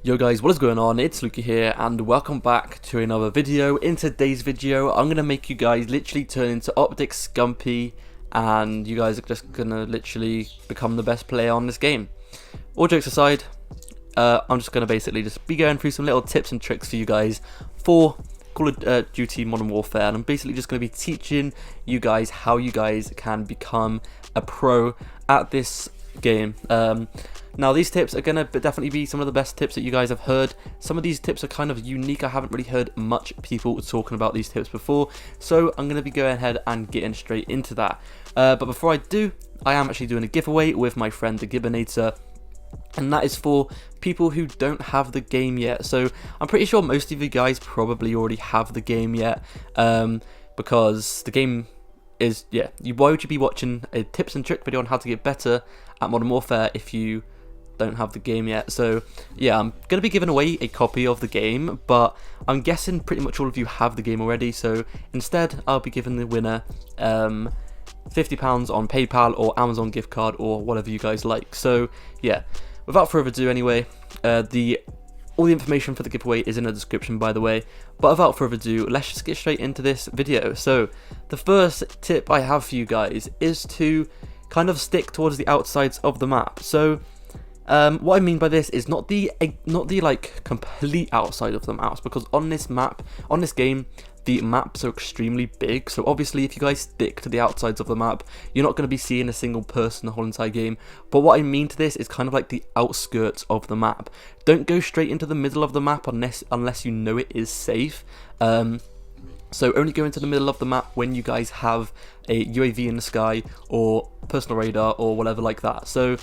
Yo guys, what is going on? It's Luki here and welcome back to another video. In today's video, I'm going to make you guys literally turn into Optic Scumpy and you guys are just going to literally become the best player on this game. All jokes aside, I'm just going to basically just be going through some little tips and tricks for you guys for Call of Duty Modern Warfare, and I'm basically just going to be teaching you guys how you guys can become a pro at this game. Now these tips are going to definitely be some of the best tips that you guys have heard. Some of these tips are kind of unique. I haven't really heard much people talking about these tips before, so I'm going to be going ahead and getting straight into that. But before I do, I am actually doing a giveaway with my friend the Gibbinator, and that is for people who don't have the game yet. So I'm pretty sure most of you guys probably already have the game yet, because the game is, why would you be watching a tips and trick video on how to get better at Modern Warfare if you don't have the game yet? So yeah, I'm going to be giving away a copy of the game, but I'm guessing pretty much all of you have the game already, so instead I'll be giving the winner £50 on PayPal or Amazon gift card or whatever you guys like. So yeah, without further ado anyway, all the information for the giveaway is in the description, by the way. But without further ado, let's just get straight into this video. So the first tip I have for you guys is to kind of stick towards the outsides of the map. So what I mean by this is not the like complete outside of the maps, because on this game, the maps are extremely big. So obviously if you guys stick to the outsides of the map, you're not going to be seeing a single person the whole entire game. But what I mean to this is kind of like the outskirts of the map. Don't go straight into the middle of the map unless you know it is safe. So only go into the middle of the map when you guys have a UAV in the sky or personal radar or whatever like that. So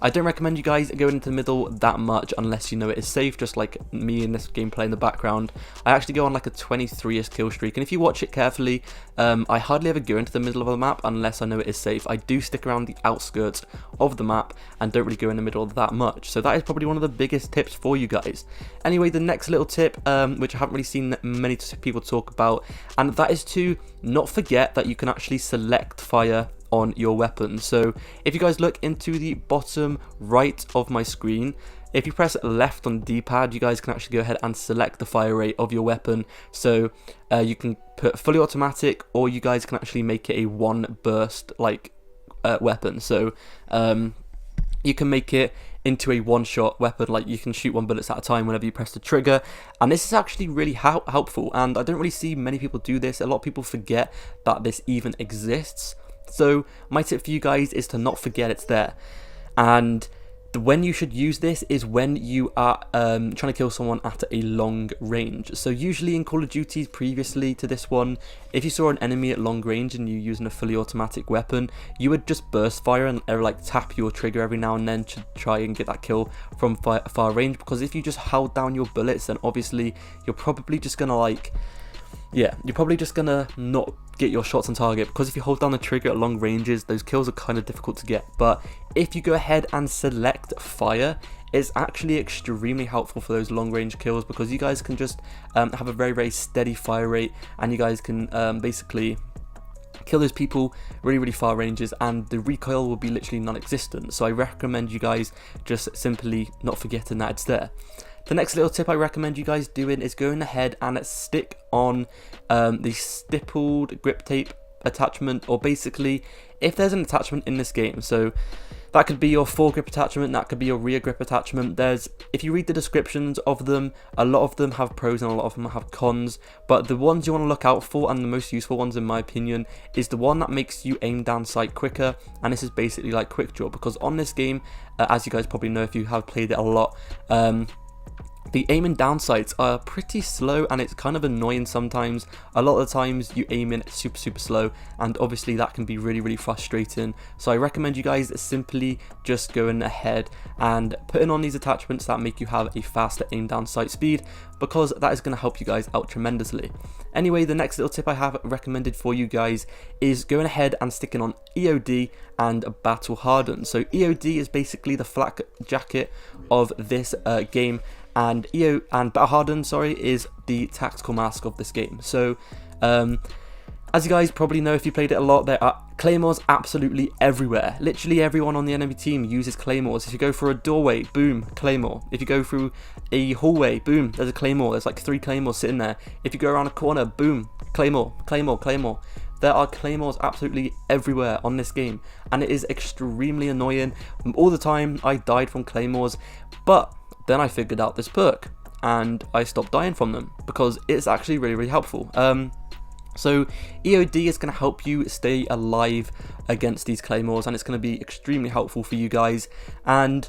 I don't recommend you guys going into the middle that much unless you know it is safe, just like me in this gameplay in the background. I actually go on like a 23th kill streak, and if you watch it carefully, I hardly ever go into the middle of the map unless I know it is safe. I do stick around the outskirts of the map and don't really go in the middle that much. So that is probably one of the biggest tips for you guys. Anyway, the next little tip, which I haven't really seen many people talk about, and that is to not forget that you can actually select fire on your weapon. So if you guys look into the bottom right of my screen, if you press left on the D-pad, you guys can actually go ahead and select the fire rate of your weapon. So you can put fully automatic, or you guys can actually make it a one burst like weapon. So you can make it into a one-shot weapon, like you can shoot one bullet at a time whenever you press the trigger, and this is actually really helpful, and I don't really see many people do this. A lot of people forget that this even exists. So my tip for you guys is to not forget it's there, and when you should use this is when you are trying to kill someone at a long range. So usually in Call of Duty previously to this one, if you saw an enemy at long range and you're using a fully automatic weapon, you would just burst fire and like tap your trigger every now and then to try and get that kill from far range, because if you just held down your bullets, then obviously you're probably just gonna not get your shots on target, because if you hold down the trigger at long ranges, those kills are kind of difficult to get. But if you go ahead and select fire, it's actually extremely helpful for those long range kills, because you guys can just have a very, very steady fire rate, and you guys can basically kill those people really, really far ranges, and the recoil will be literally non-existent. So I recommend you guys just simply not forgetting that it's there. The next little tip I recommend you guys doing is going ahead and stick on the stippled grip tape attachment, or basically if there's an attachment in this game, so that could be your foregrip attachment, that could be your rear grip attachment. If you read the descriptions of them, a lot of them have pros and a lot of them have cons, but the ones you want to look out for, and the most useful ones in my opinion, is the one that makes you aim down sight quicker, and this is basically like quick draw, because on this game, as you guys probably know if you have played it a lot, the aiming down sights are pretty slow, and it's kind of annoying sometimes. A lot of the times you aim in super slow, and obviously that can be really, really frustrating. So I recommend you guys simply just going ahead and putting on these attachments that make you have a faster aim down sight speed, because that is going to help you guys out tremendously. Anyway, the next little tip I have recommended for you guys is going ahead and sticking on EOD and Battle Hardened. So EOD is basically the flak jacket of this game, and Battle Hardened, is the tactical mask of this game. So As you guys probably know if you played it a lot, there are claymores absolutely everywhere. Literally everyone on the enemy team uses claymores. If you go through a doorway, boom, claymore. If you go through a hallway, boom, there's a claymore. There's like 3 claymores sitting there. If you go around a corner, boom, claymore, claymore, claymore. There are claymores absolutely everywhere on this game, and it is extremely annoying. All the time I died from claymores, but then I figured out this perk and I stopped dying from them because it's actually really helpful. So EOD is going to help you stay alive against these claymores, and it's going to be extremely helpful for you guys. And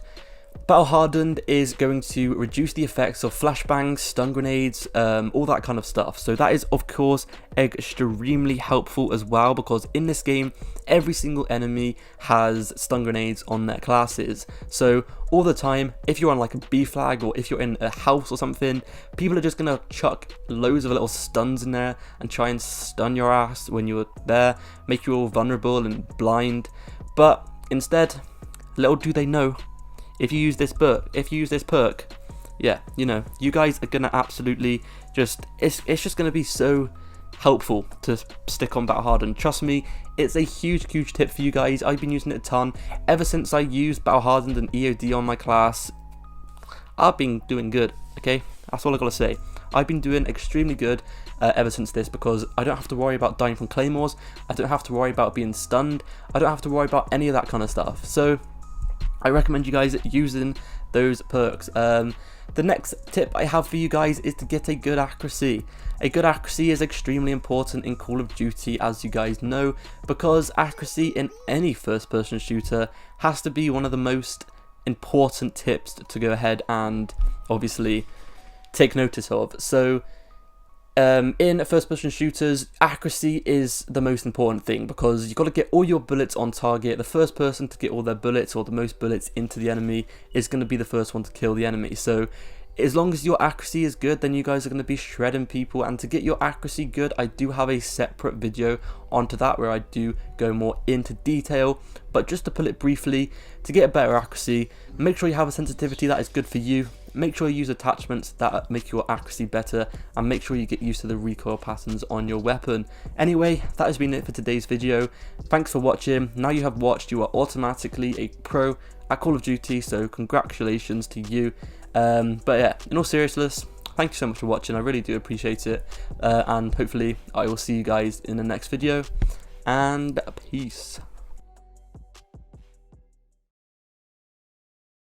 Battle Hardened is going to reduce the effects of flashbangs, stun grenades, all that kind of stuff. So that is of course extremely helpful as well, because in this game every single enemy has stun grenades on their classes. So all the time, if you're on like a B flag or if you're in a house or something, people are just going to chuck loads of little stuns in there and try and stun your ass when you're there, make you all vulnerable and blind. But instead, little do they know, if you use this perk, yeah, you know, you guys are gonna absolutely just, it's just gonna be so helpful to stick on Battle Hardened. Trust me, it's a huge tip for you guys. I've been using it a ton ever since I used Battle Hardened and EOD on my class. I've been doing good, okay? That's all I gotta say. I've been doing extremely good ever since this, because I don't have to worry about dying from claymores. I don't have to worry about being stunned. I don't have to worry about any of that kind of stuff. So I recommend you guys using those perks. The next tip I have for you guys is to get a good accuracy. A good accuracy is extremely important in Call of Duty, as you guys know, because accuracy in any first-person shooter has to be one of the most important tips to go ahead and obviously take notice of. So in first-person shooters, accuracy is the most important thing, because you've got to get all your bullets on target. The first person to get all their bullets, or the most bullets into the enemy, is going to be the first one to kill the enemy. So as long as your accuracy is good, then you guys are going to be shredding people. And to get your accuracy good, I do have a separate video onto that where I do go more into detail. But just to put it briefly, to get a better accuracy, make sure you have a sensitivity that is good for you. Make sure you use attachments that make your accuracy better, and make sure you get used to the recoil patterns on your weapon. Anyway, that has been it for today's video. Thanks for watching. Now you have watched, you are automatically a pro at Call of Duty, so congratulations to you. But yeah, in all seriousness, thank you so much for watching. I really do appreciate it, and hopefully I will see you guys in the next video, and peace.